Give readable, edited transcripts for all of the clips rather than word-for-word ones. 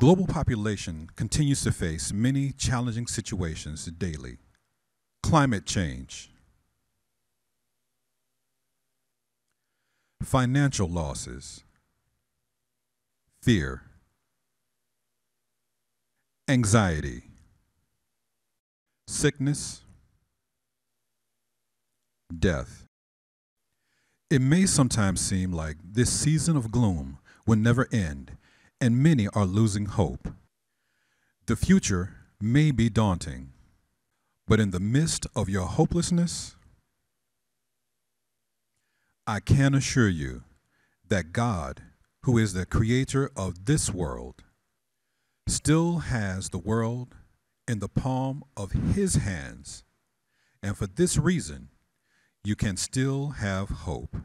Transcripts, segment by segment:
global population continues to face many challenging situations daily. Climate change, financial losses, fear, anxiety, sickness, death. It may sometimes seem like this season of gloom will never end, and many are losing hope. The future may be daunting, but in the midst of your hopelessness, I can assure you that God, who is the creator of this world, still has the world in the palm of his hands, and for this reason, you can still have hope.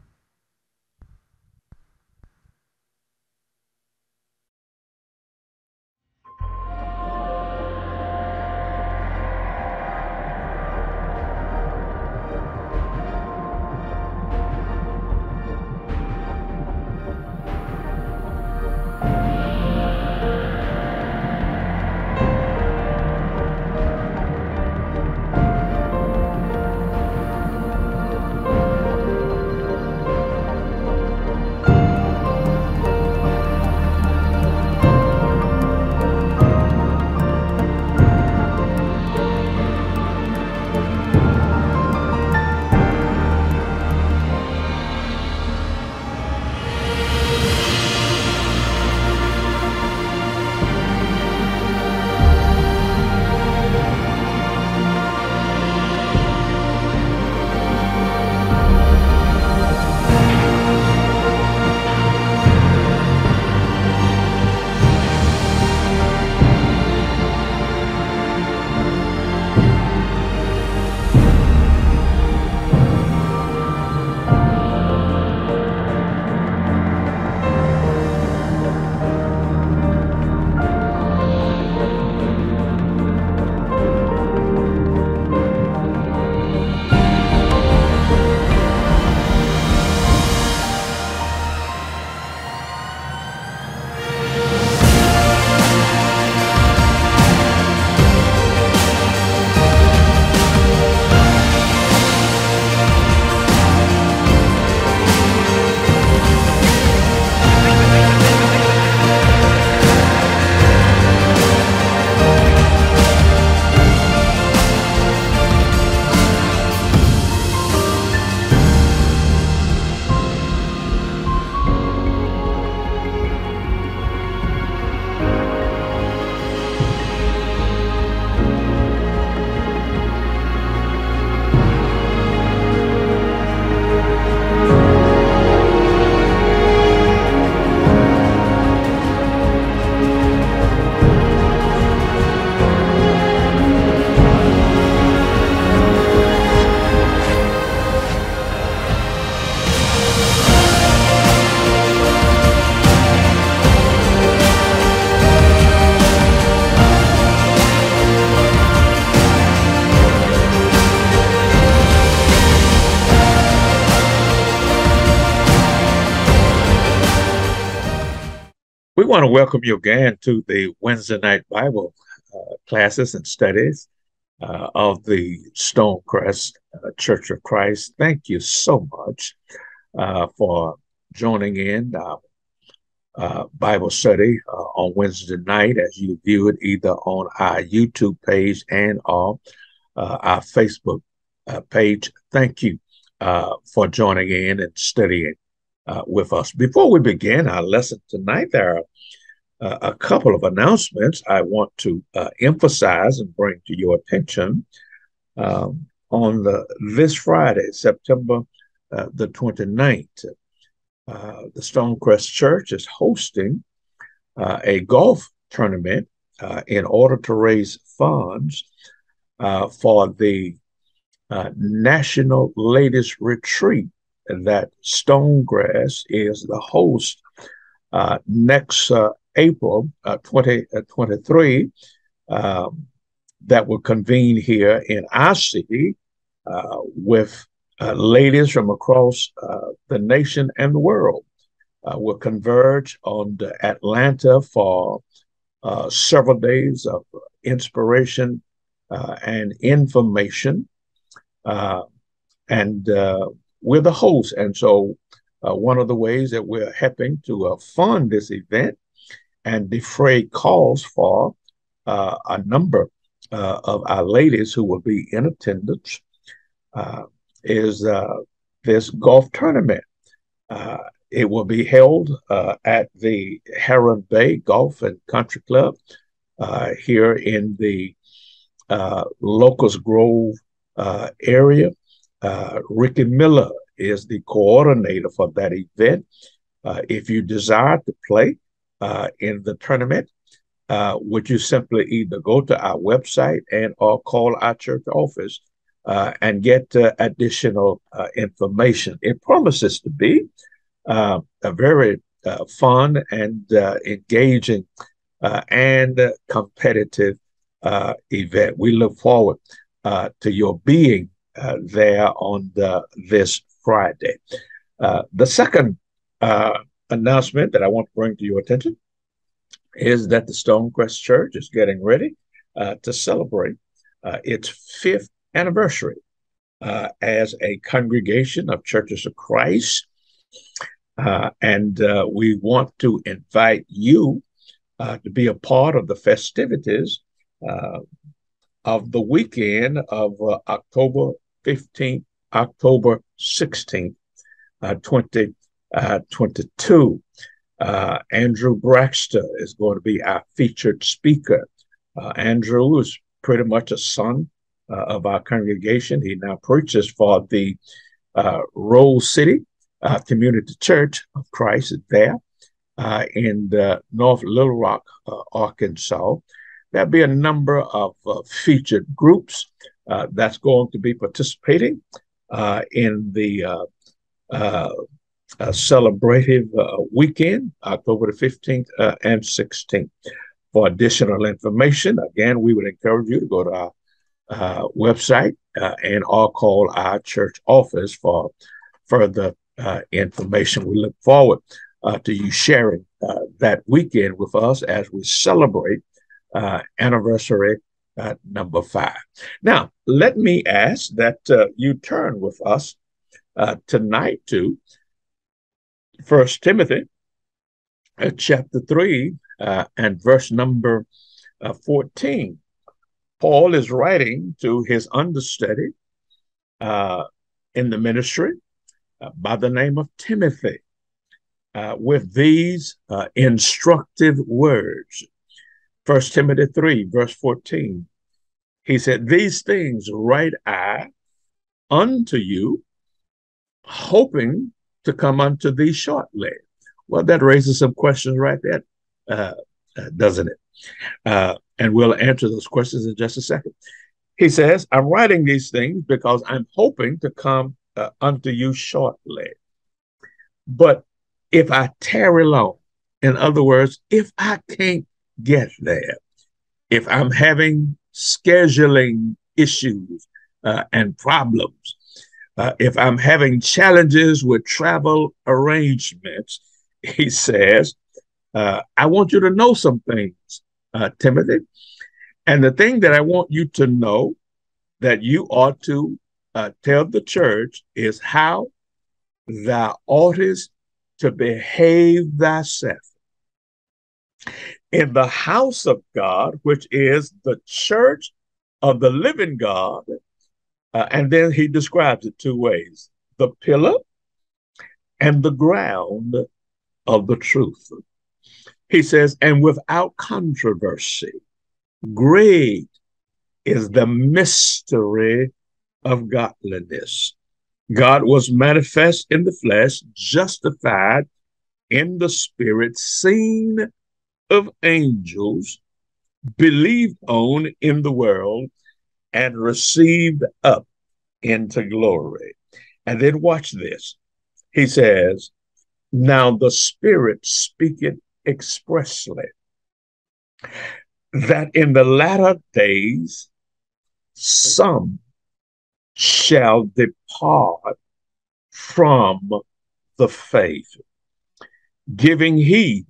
We want to welcome you again to the Wednesday night Bible classes and studies of the Stonecrest Church of Christ. Thank you so much for joining in Bible study on Wednesday night as you view it either on our YouTube page and or our Facebook page. Thank you for joining in and studying with us. Before we begin our lesson tonight, there are a couple of announcements I want to emphasize and bring to your attention. On this Friday, September the 29th, the Stonecrest Church is hosting a golf tournament in order to raise funds for the National Ladies Retreat that Stonecrest is the host next April 2023 that will convene here in our city with ladies from across the nation and the world. Will converge on the Atlanta for several days of inspiration and information. Uh, and we're the host. And so one of the ways that we're helping to fund this event and defray costs for a number of our ladies who will be in attendance uh, is this golf tournament. Uh, it will be held at the Heron Bay Golf and Country Club here in the Locust Grove area. Ricky Miller is the coordinator for that event. If you desire to play in the tournament, would you simply either go to our website and or call our church office and get additional information. It promises to be a very fun and engaging and competitive event. We look forward to your being there on this Friday. The second announcement that I want to bring to your attention is that the Stonecrest Church is getting ready to celebrate its fifth anniversary as a congregation of Churches of Christ. And we want to invite you to be a part of the festivities of the weekend of October 15th, October 16th, 2022. Andrew Braxton is going to be our featured speaker. Andrew is pretty much a son of our congregation. He now preaches for the Rose City Community Church of Christ there in North Little Rock, Arkansas. There'll be a number of featured groups that's going to be participating in the celebrative weekend, October the 15th and 16th. For additional information, again, we would encourage you to go to our website and or call our church office for further information. We look forward to you sharing that weekend with us as we celebrate anniversary number 5. Now, let me ask that you turn with us tonight to 1 Timothy chapter 3 and verse number 14. Paul is writing to his understudy in the ministry by the name of Timothy with these instructive words. 1 Timothy 3, verse 14. He said, "These things write I unto you, hoping to come unto thee shortly." Well, that raises some questions right there, doesn't it? And we'll answer those questions in just a second. He says, "I'm writing these things because I'm hoping to come unto you shortly. But if I tarry long," in other words, if I can't get there, if I'm having scheduling issues and problems, if I'm having challenges with travel arrangements, he says, I want you to know some things, Timothy. And the thing that I want you to know that you ought to tell the church is how thou oughtest to behave thyself in the house of God, which is the church of the living God. And then he describes it 2 ways: the pillar and the ground of the truth. He says, "And without controversy, great is the mystery of godliness. God was manifest in the flesh, justified in the spirit, seen of angels, believed on in the world, and received up into glory." And then watch this. He says, "Now the Spirit speaketh expressly that in the latter days some shall depart from the faith, giving heed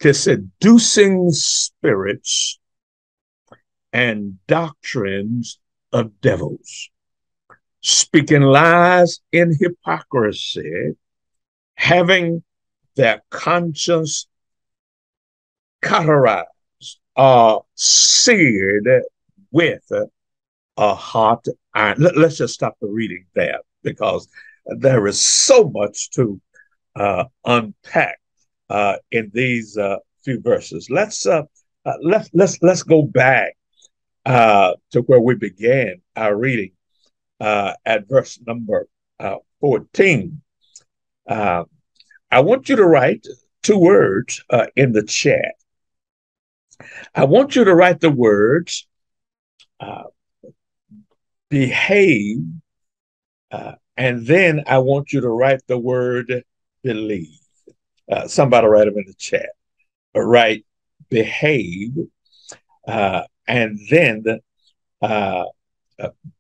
to seducing spirits and doctrines of devils, speaking lies in hypocrisy, having their conscience cauterized or seared with a hot iron. Let's just stop the reading there because there is so much to unpack in these few verses. Let's go back to where we began our reading at verse number 14. I want you to write two words in the chat. I want you to write the words behave, and then I want you to write the word believe. Somebody write them in the chat. Write behave, and then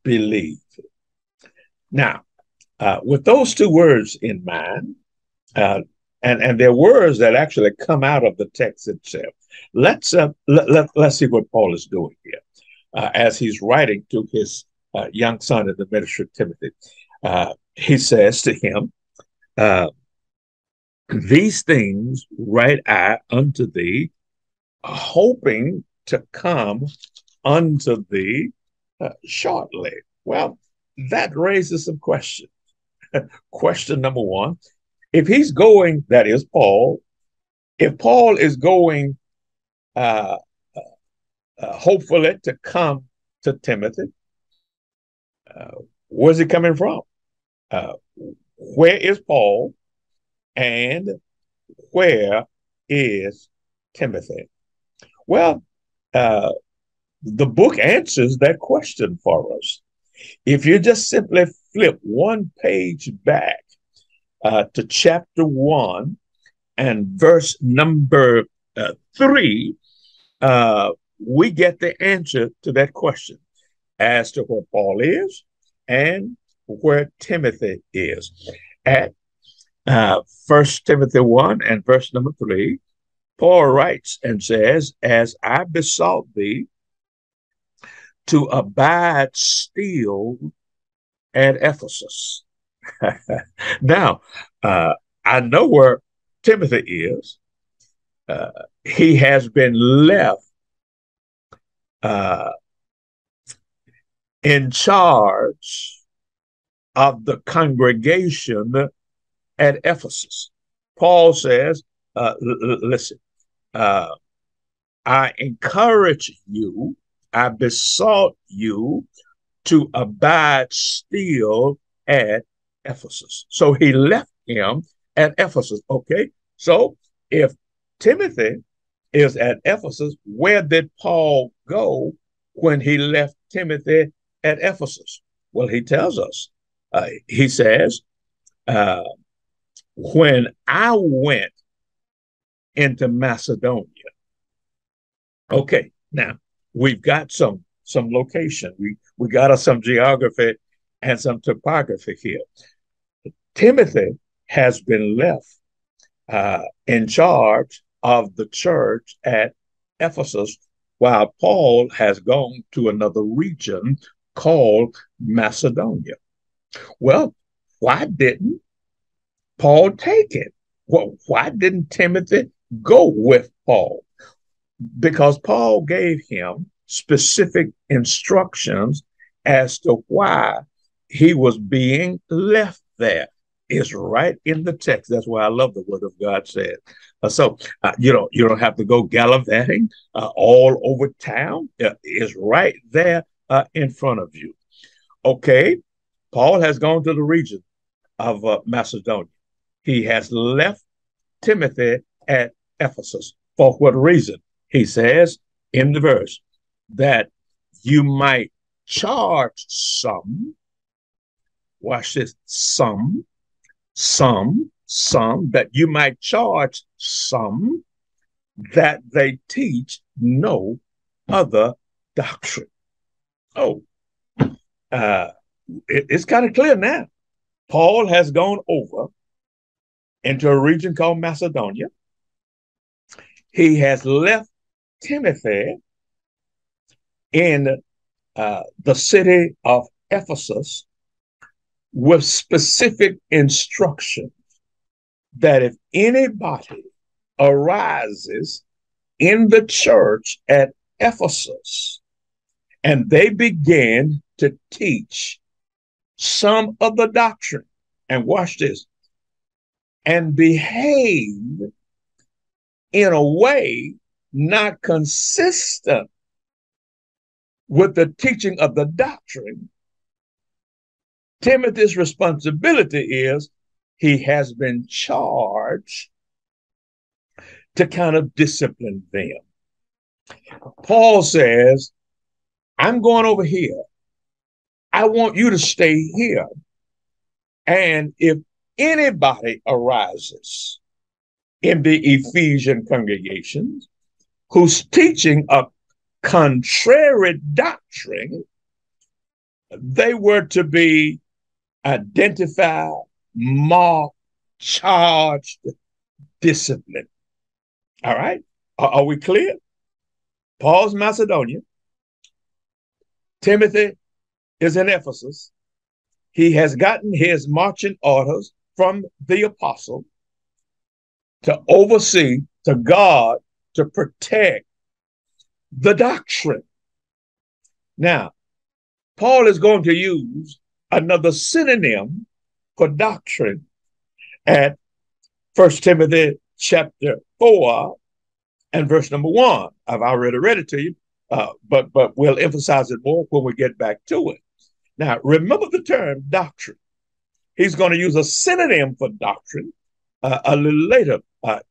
believe. Now, with those two words in mind, and they're words that actually come out of the text itself. Let's see what Paul is doing here as he's writing to his young son in the ministry, Timothy. He says to him, "These things write I unto thee, hoping to come unto thee shortly." Well, that raises some questions. Question number one, if he's going, that is Paul, if Paul is going hopefully to come to Timothy, where's he coming from? Where is Paul and where is Timothy? Well, the book answers that question for us. If you just simply flip one page back to chapter 1 and verse number 3, we get the answer to that question as to where Paul is and where Timothy is. At 1 Timothy 1 and verse number 3, Paul writes and says, "As I besought thee to abide still at Ephesus." Now, I know where Timothy is. He has been left in charge of the congregation at Ephesus. Paul says, listen, I encourage you, I besought you to abide still at Ephesus. So he left him at Ephesus. Okay, so if Timothy is at Ephesus, where did Paul go when he left Timothy at Ephesus? Well, he tells us. He says, when I went into Macedonia. Okay, now we've got some location. We got us some geography and some topography here. Timothy has been left in charge of the church at Ephesus, while Paul has gone to another region called Macedonia. Well, why didn't Paul take it? Well, why didn't Timothy go with Paul? Because Paul gave him specific instructions as to why he was being left there. It's right in the text. That's why I love the word of God said. So you don't have to go gallivanting all over town. It's right there in front of you. Okay, Paul has gone to the region of Macedonia. He has left Timothy at Ephesus. For what reason? He says in the verse that you might charge some, watch this, some, that you might charge some that they teach no other doctrine. Oh, it's kind of clear now. Paul has gone over into a region called Macedonia. he has left Timothy in the city of Ephesus with specific instruction that if anybody arises in the church at Ephesus and they begin to teach some of the doctrine, and watch this, and behave in a way not consistent with the teaching of the doctrine, Timothy's responsibility is he has been charged to kind of discipline them. Paul says, I'm going over here. I want you to stay here. And if anybody arises in the Ephesian congregations who's teaching a contrary doctrine, they were to be identified, marked, charged, disciplined. All right? Are we clear? Paul's Macedonia. Timothy is in Ephesus. He has gotten his marching orders from the apostle to oversee, to guard, to protect the doctrine. Now, Paul is going to use another synonym for doctrine at 1 Timothy chapter 4 and verse number 1. I've already read it to you, but we'll emphasize it more when we get back to it. Now, remember the term doctrine. He's going to use a synonym for doctrine a little later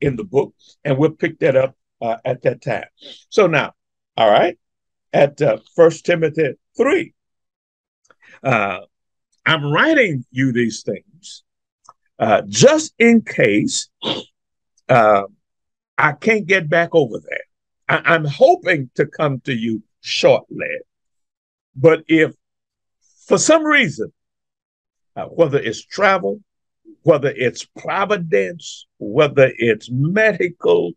in the book, and we'll pick that up at that time. So now, all right, at 1 Timothy 3, I'm writing you these things just in case I can't get back over there. I'm hoping to come to you shortly, but if for some reason, whether it's travel, whether it's providence, whether it's medical,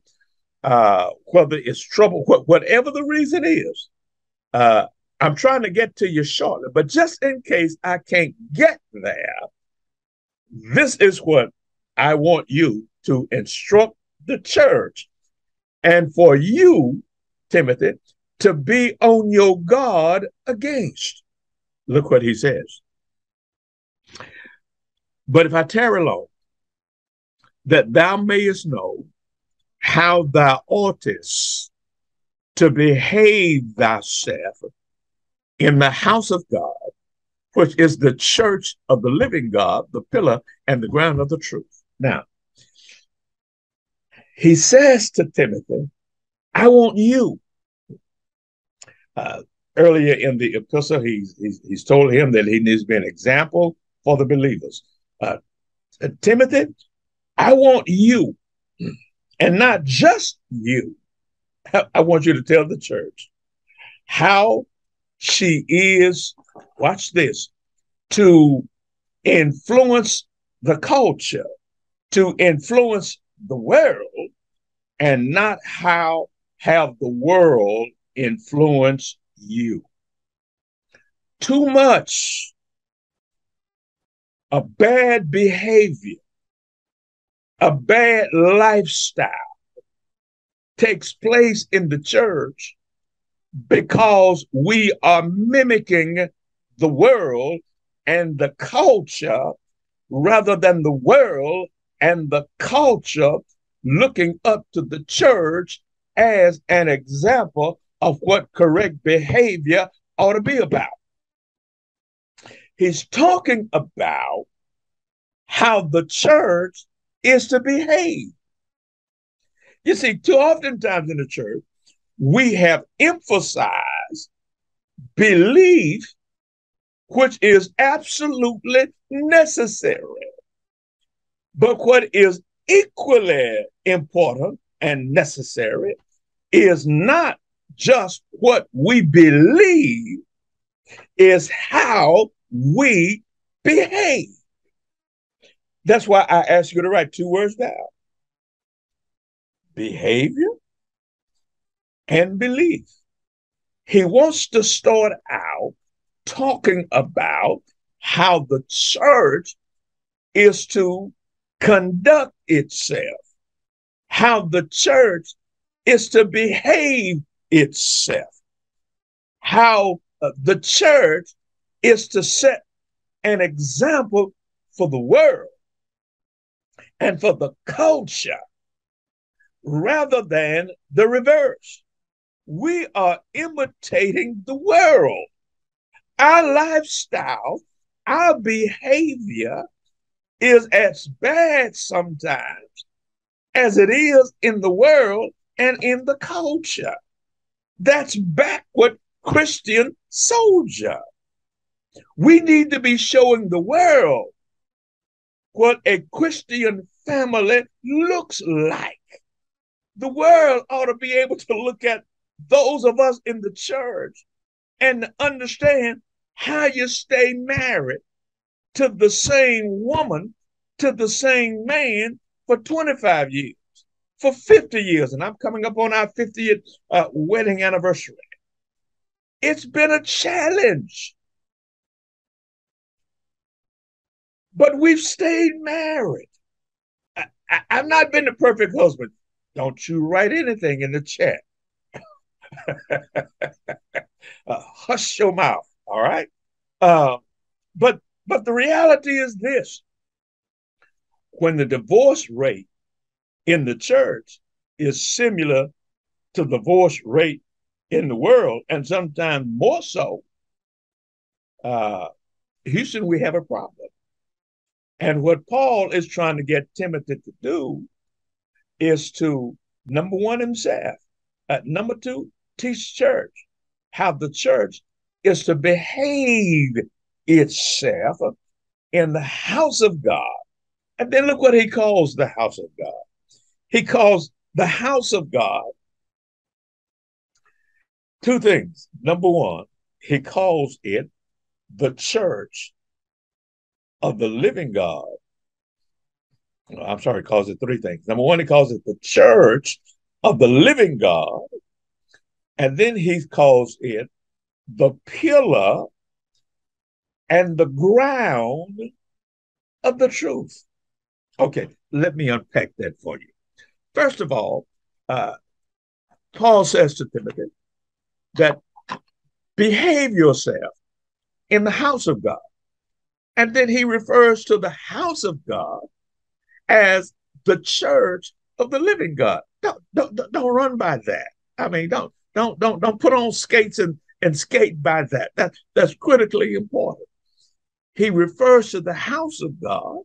whether it's trouble, whatever the reason is, I'm trying to get to you shortly. But just in case I can't get there, this is what I want you to instruct the church. And for you, Timothy, to be on your guard against. Look what he says. But if I tarry long, that thou mayest know how thou oughtest to behave thyself in the house of God, which is the church of the living God, the pillar and the ground of the truth. Now, he says to Timothy, I want you. Earlier in the epistle, he's told him that he needs to be an example for the believers. Timothy, I want you, and not just you. I want you to tell the church how she is, watch this, to influence the culture, to influence the world, and not how have the world influence you. Too much a bad behavior, a bad lifestyle takes place in the church because we are mimicking the world and the culture rather than the world and the culture looking up to the church as an example of what correct behavior ought to be about. He's talking about how the church is to behave. You see, too oftentimes in the church, we have emphasized belief, which is absolutely necessary. But what is equally important and necessary is not just what we believe, is how we behave. That's why I asked you to write 2 words down. Behavior and belief. He wants to start out talking about how the church is to conduct itself, how the church is to behave itself, how the church is to set an example for the world and for the culture rather than the reverse. We are imitating the world. Our lifestyle, our behavior is as bad sometimes as it is in the world and in the culture. That's backward Christian soldier. We need to be showing the world what a Christian family looks like. The world ought to be able to look at those of us in the church and understand how you stay married to the same woman, to the same man for 25 years, for 50 years. And I'm coming up on our 50th wedding anniversary. It's been a challenge. But we've stayed married. I've not been the perfect husband. Don't you write anything in the chat. Hush your mouth, all right? But the reality is this. When the divorce rate in the church is similar to the divorce rate in the world, and sometimes more so, Houston, we have a problem. And what Paul is trying to get Timothy to do is to, number one, himself, number two, teach church how the church is to behave itself in the house of God. And then look what he calls the house of God. He calls the house of God two things. Number one, he calls it the church of the living God. I'm sorry, he calls it three things. Number one, he calls it the church of the living God. And then he calls it the pillar and the ground of the truth. Okay, let me unpack that for you. First of all, Paul says to Timothy that behave yourself in the house of God. And then he refers to the house of God as the church of the living God. Don't run by that. I mean, don't put on skates and skate by that. That's critically important. He refers to the house of God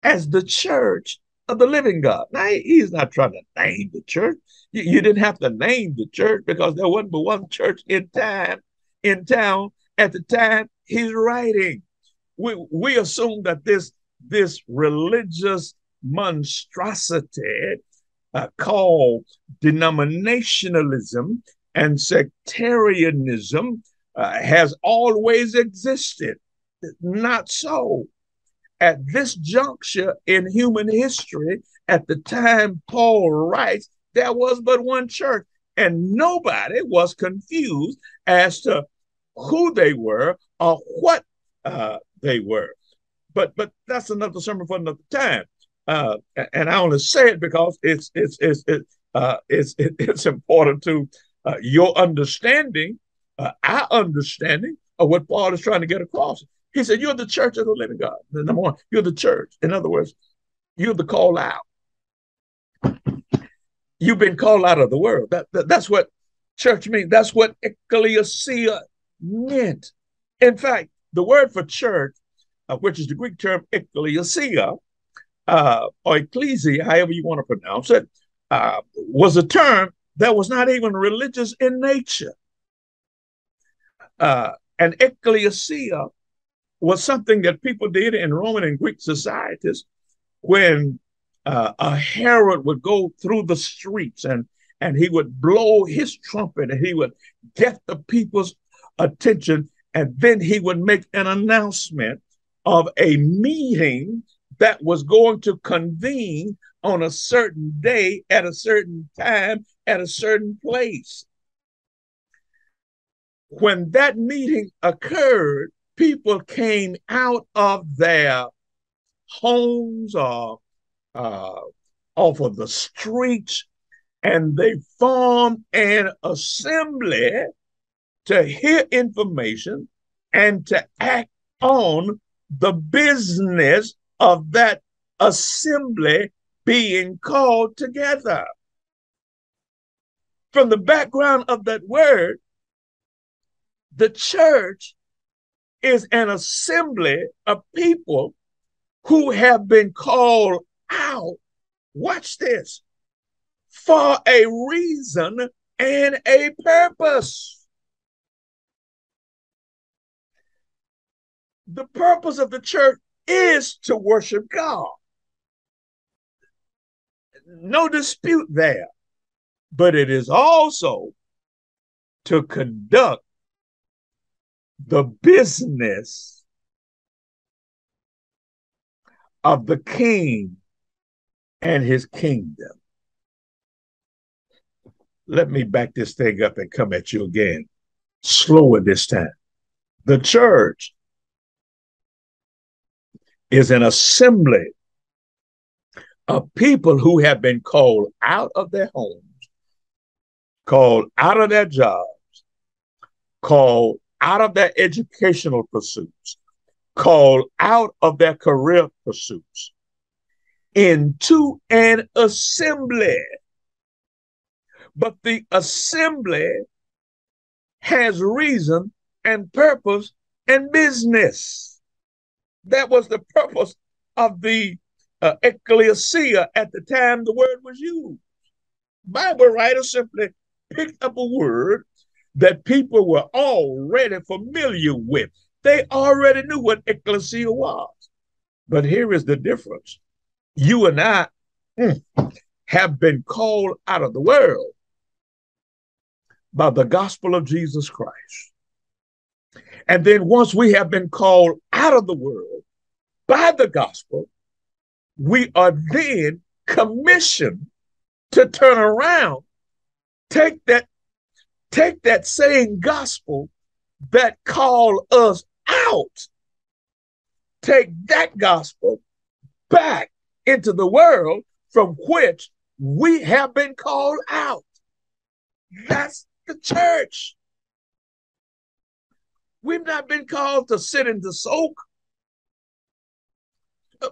as the church of the living God. Now, he's not trying to name the church. You didn't have to name the church because there wasn't but one church in town at the time he's writing. We assume that this religious monstrosity called denominationalism and sectarianism has always existed. Not so. At this juncture in human history, at the time Paul writes, there was but one church, and nobody was confused as to who they were or what they were. But that's another sermon for another time. And I only say it because it's important to your understanding, our understanding of what Paul is trying to get across. He said, you're the church of the living God. Number one, you're the church. In other words, you're the call out. You've been called out of the world. That's what church means. That's what ecclesia meant. In fact, the word for church, which is the Greek term ecclesia, or ecclesia, however you want to pronounce it, was a term that was not even religious in nature. And ecclesia was something that people did in Roman and Greek societies when a herald would go through the streets and he would blow his trumpet and he would get the people's attention, and then he would make an announcement of a meeting that was going to convene on a certain day at a certain time at a certain place. When that meeting occurred, people came out of their homes or off of the streets, and they formed an assembly to hear information and to act on the business of that assembly being called together. From the background of that word, the church is an assembly of people who have been called out, watch this, for a reason and a purpose. The purpose of the church is to worship God. No dispute there. But it is also to conduct the business of the king and his kingdom. Let me back this thing up and come at you again, slower this time. The church is an assembly of people who have been called out of their homes, called out of their jobs, called out of their educational pursuits, called out of their career pursuits into an assembly. But the assembly has reason and purpose and business. That was the purpose of the ecclesia at the time the word was used. Bible writers simply picked up a word that people were already familiar with. They already knew what ecclesia was. But here is the difference. You and I have been called out of the world by the gospel of Jesus Christ. And then once we have been called out of the world by the gospel, we are then commissioned to turn around, take that same gospel that called us out, take that gospel back into the world from which we have been called out. That's the church. We've not been called to sit and to soak.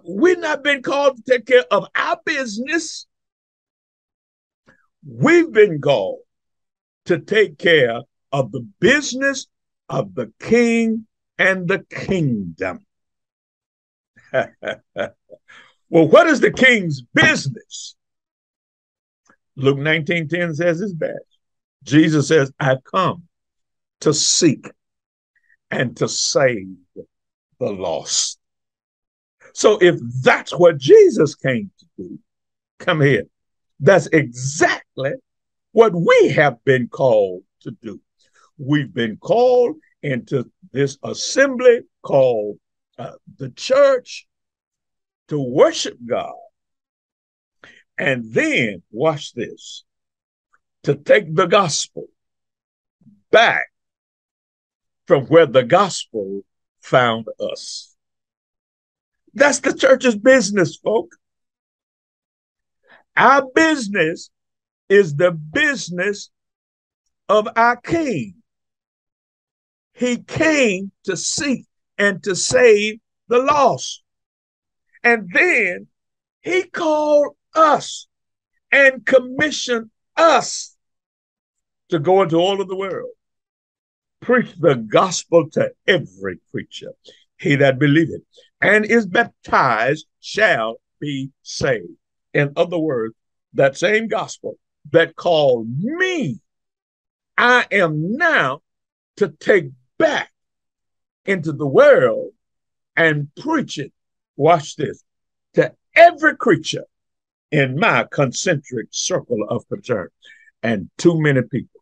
We've not been called to take care of our business. We've been called to take care of the business of the king and the kingdom. Well, what is the king's business? Luke 19:10 says it's best. Jesus says, I've come to seek and to save the lost. So if that's what Jesus came to do, come here. That's exactly what we have been called to do. We've been called into this assembly called the church to worship God. And then, watch this, to take the gospel back from where the gospel found us. That's the church's business, folk. Our business is the business of our King. He came to seek and to save the lost. And then he called us and commissioned us to go into all of the world, preach the gospel to every creature. He that believeth and is baptized shall be saved. In other words, that same gospel that called me, I am now to take back into the world and preach it, watch this, to every creature in my concentric circle of concern. And too many people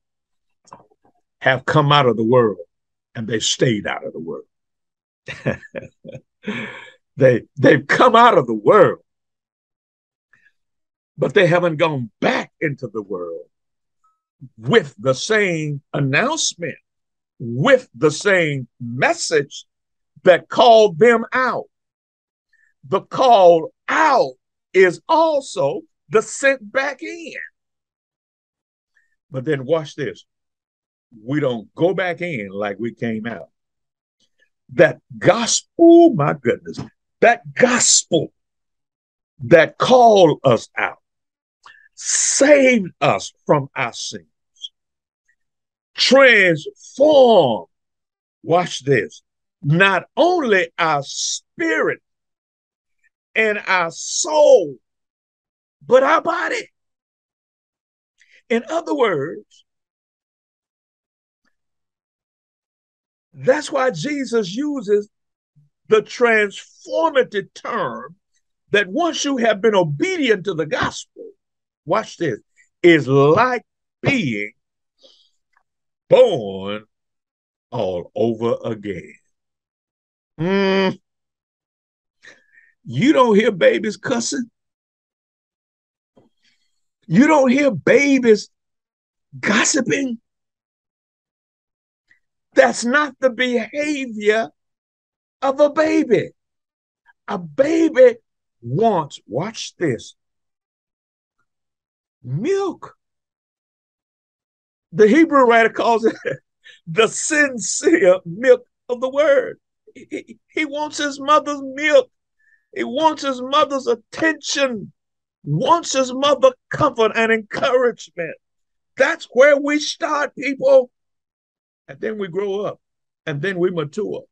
have come out of the world and they stayed out of the world. They've come out of the world, but they haven't gone back into the world with the same announcement, with the same message that called them out. The call out is also the sent back in. But then watch this. We don't go back in like we came out. That gospel, oh my goodness, that gospel that called us out, saved us from our sins, transformed, watch this, not only our spirit and our soul, but our body. In other words, that's why Jesus uses the transformative term that once you have been obedient to the gospel, watch this, is like being born all over again. You don't hear babies cussing. You don't hear babies gossiping. That's not the behavior of a baby. A baby wants, watch this, milk. The Hebrew writer calls it the sincere milk of the word. He wants his mother's milk. He wants his mother's attention, wants his mother comfort and encouragement. That's where we start, people. And then we grow up, and then we mature.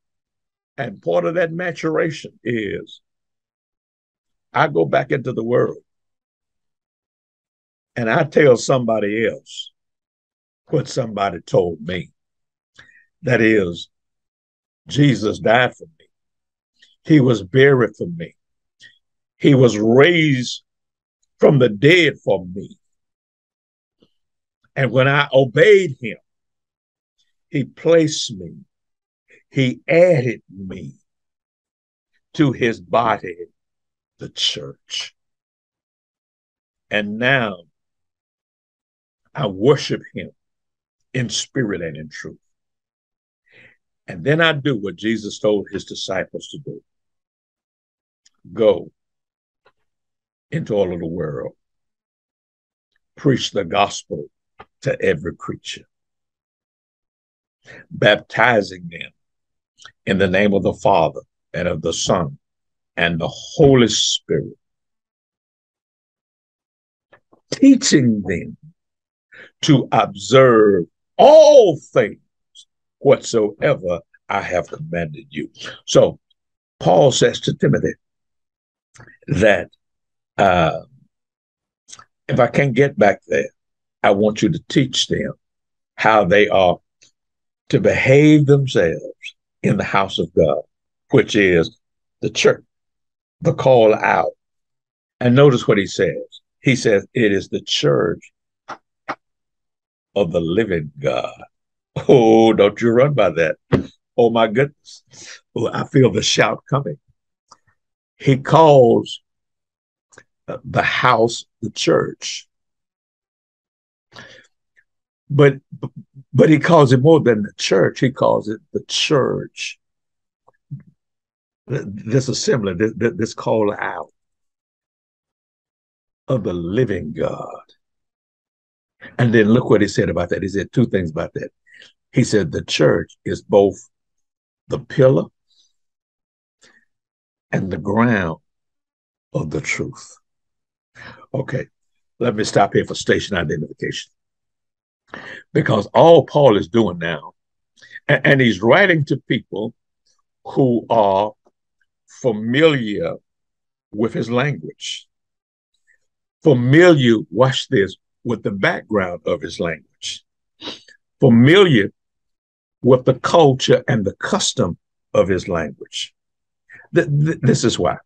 And part of that maturation is I go back into the world and I tell somebody else what somebody told me. That is, Jesus died for me. He was buried for me. He was raised from the dead for me. And when I obeyed him, he placed me, he added me to his body, the church. And now I worship him in spirit and in truth. And then I do what Jesus told his disciples to do. Go into all of the world, preach the gospel to every creature, baptizing them in the name of the Father and of the Son and the Holy Spirit, teaching them to observe all things whatsoever I have commanded you. So Paul says to Timothy that if I can't get back there, I want you to teach them how they are to behave themselves in the house of God, which is the church, the call out. And notice what he says. He says, it is the church of the living God. Oh, don't you run by that. Oh, my goodness. Oh, I feel the shout coming. He calls the house the church. But he calls it more than the church. He calls it the church. This assembly, this call out of the living God. And then look what he said about that. He said two things about that. He said the church is both the pillar and the ground of the truth. Okay, let me stop here for station identification. Because all Paul is doing now, and he's writing to people who are familiar with his language, familiar, watch this, with the background of his language, familiar with the culture and the custom of his language. This is why.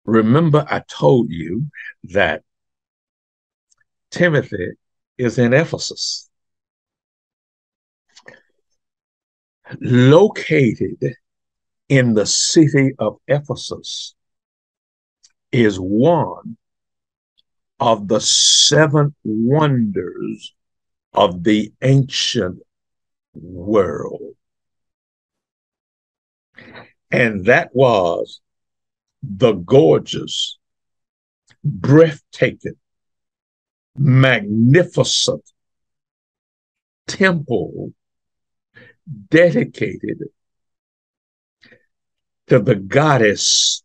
Remember, I told you that Timothy is in Ephesus, located in the city of Ephesus is one of the seven wonders of the ancient world. And that was the gorgeous, breathtaking, magnificent temple dedicated to the goddess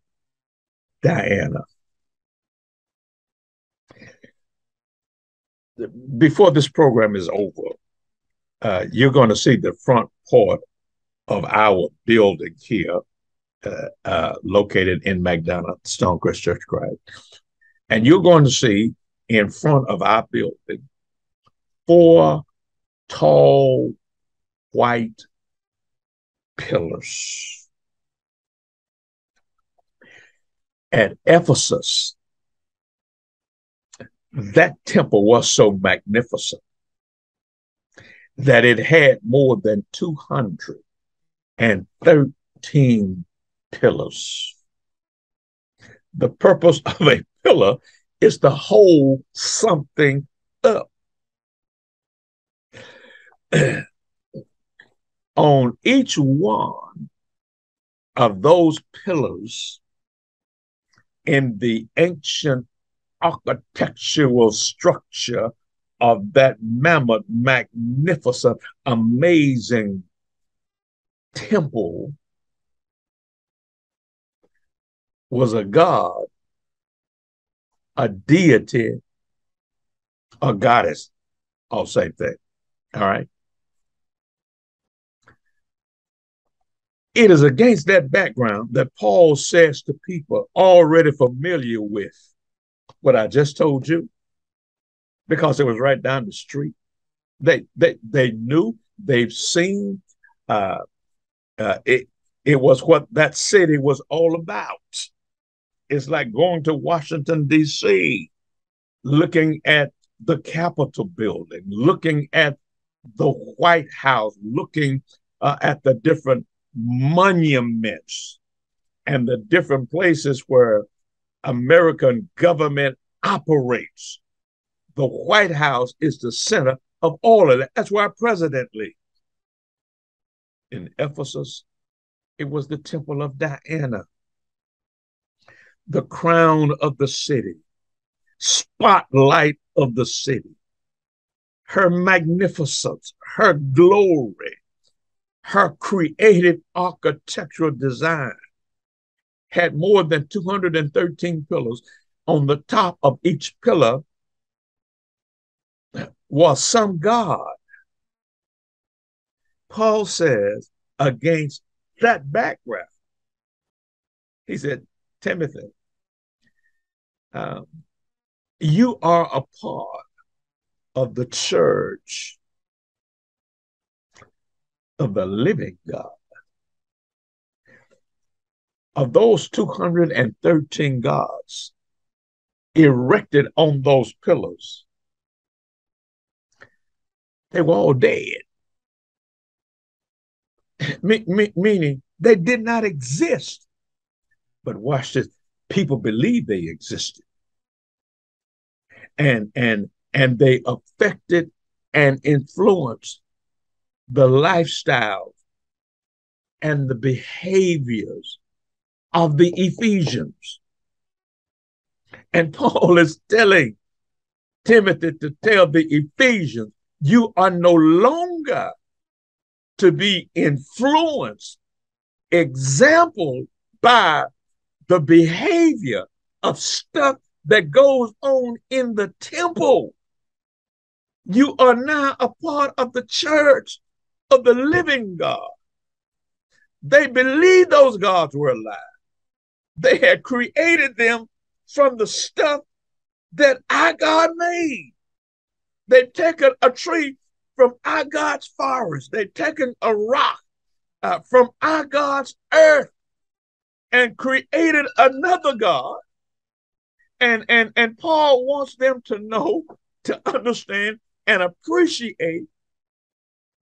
Diana. Before this program is over, you're going to see the front part of our building here, located in McDonough, Stonecrest Church of Christ. And you're going to see in front of our building 4 tall white pillars. At Ephesus, that temple was so magnificent that it had more than 213 pillars. The purpose of a pillar is to hold something up. On each one of those pillars in the ancient architectural structure of that mammoth, magnificent, amazing temple was a god, a deity, a goddess, all same thing. All right. It is against that background that Paul says to people already familiar with what I just told you, because it was right down the street. They knew, they've seen. It was what that city was all about. It's like going to Washington, D.C., looking at the Capitol building, looking at the White House, looking at the different monuments and the different places where American government operates. The White House is the center of all of that. That's where our president lives. In Ephesus, it was the temple of Diana, the crown of the city, spotlight of the city, her magnificence, her glory, her creative architectural design had more than 213 pillars. On the top of each pillar was some god. Paul says, against that background, he said, Timothy, you are a part of the church of the living God. Of those 213 gods erected on those pillars, they were all dead. Meaning they did not exist. But watch this, people believe they existed. And they affected and influenced the lifestyle and the behaviors of the Ephesians. And Paul is telling Timothy to tell the Ephesians, you are no longer to be influenced, exampled by the behavior of stuff that goes on in the temple. You are now a part of the church of the living God. They believed those gods were alive. They had created them from the stuff that our God made. They've taken a tree from our God's forest. They've taken a rock from our God's earth and created another God. And Paul wants them to know, to understand, and appreciate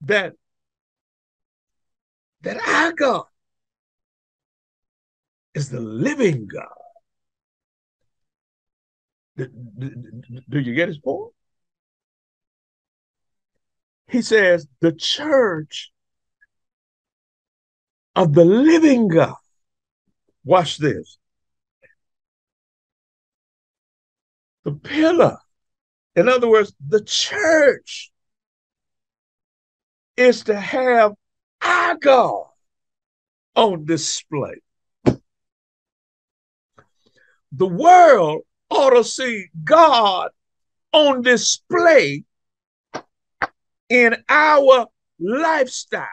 that our God is the living God. Do you get his point? He says, the church of the living God. Watch this. The pillar. In other words, the church is to have our God on display. The world ought to see God on display in our lifestyle,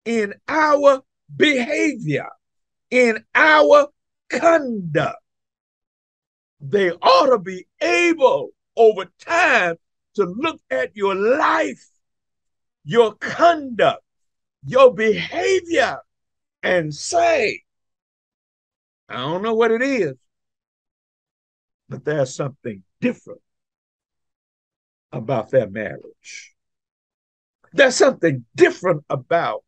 in our behavior, in our conduct. They ought to be able over time to look at your life, your conduct, your behavior, and say, I don't know what it is, but there's something different about their marriage. There's something different about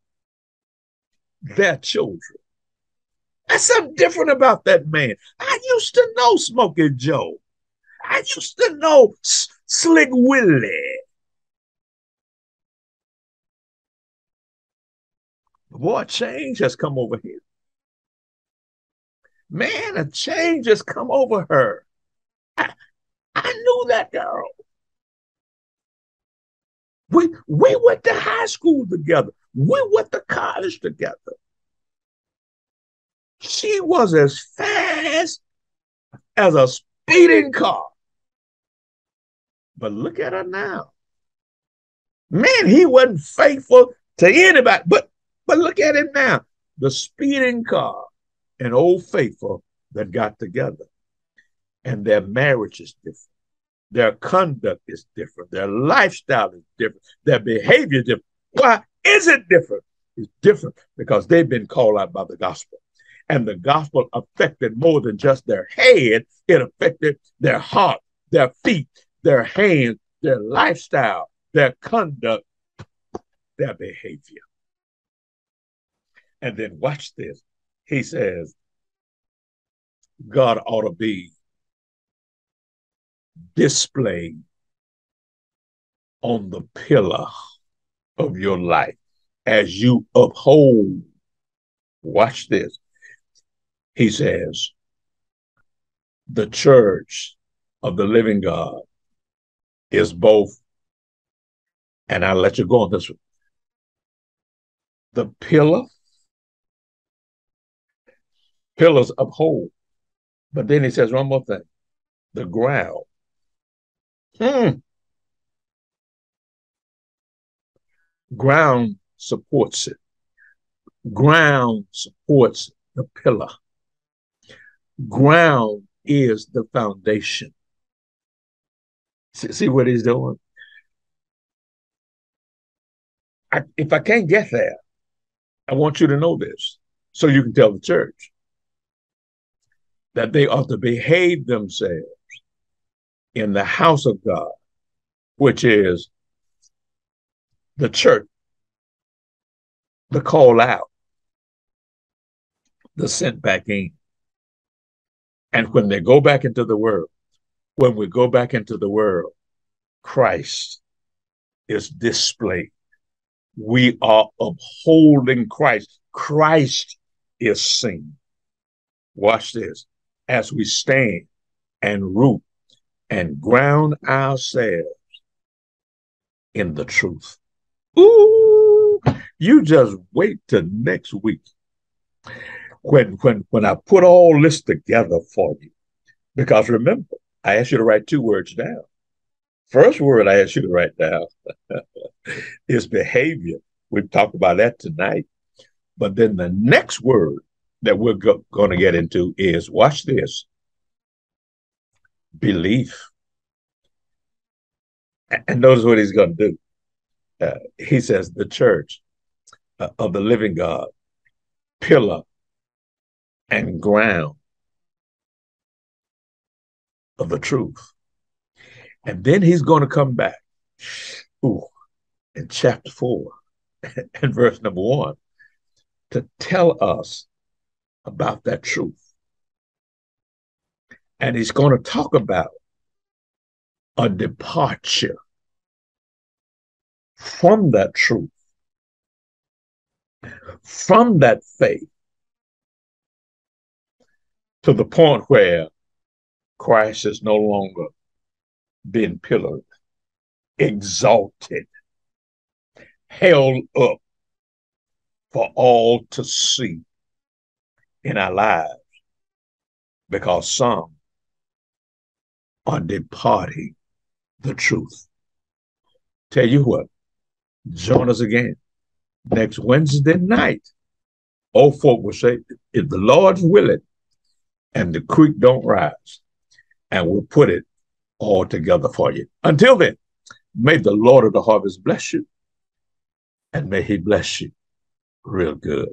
their children. There's something different about that man. I used to know Smokey Joe. I used to know Slick Willie. Boy, change has come over here. Man, a change has come over her. I knew that girl. We went to high school together. We went to college together. She was as fast as a speeding car. But look at her now. Man, he wasn't faithful to anybody. But look at him now. The speeding car and Old Faithful that got together. And their marriage is different. Their conduct is different. Their lifestyle is different. Their behavior is different. Why is it different? It's different because they've been called out by the gospel. And the gospel affected more than just their head. It affected their heart, their feet, their hands, their lifestyle, their conduct, their behavior. And then watch this. He says, God ought to be displayed on the pillar of your life as you uphold. Watch this. He says, the church of the living God is both, and I'll let you go on this one, the pillars uphold. But then he says one more thing, the ground. Ground supports it. Ground supports the pillar. Ground is the foundation. See what he's doing? If I can't get there, I want you to know this so you can tell the church that they ought to behave themselves in the house of God, which is the church, the call out, the sent back in. And when they go back into the world, when we go back into the world, Christ is displayed. We are upholding Christ. Christ is seen. Watch this. As we stand and root and ground ourselves in the truth. Ooh, you just wait till next week when I put all this together for you. Because remember, I asked you to write 2 words down. First word I asked you to write down is behavior. We've talked about that tonight. But then the next word that we're going to get into is, watch this, belief. And notice what he's going to do. He says, the church of the living God, pillar and ground of the truth. And then he's going to come back in chapter 4 and verse number 1 to tell us about that truth. And he's going to talk about a departure from that truth, from that faith, to the point where Christ is no longer being pillared, exalted, held up for all to see in our lives, because some are departing the truth. Tell you what, join us again next Wednesday night. Old folk will say, if the Lord's willing and the creek don't rise, and we'll put it all together for you. Until then, may the Lord of the harvest bless you, and may he bless you real good.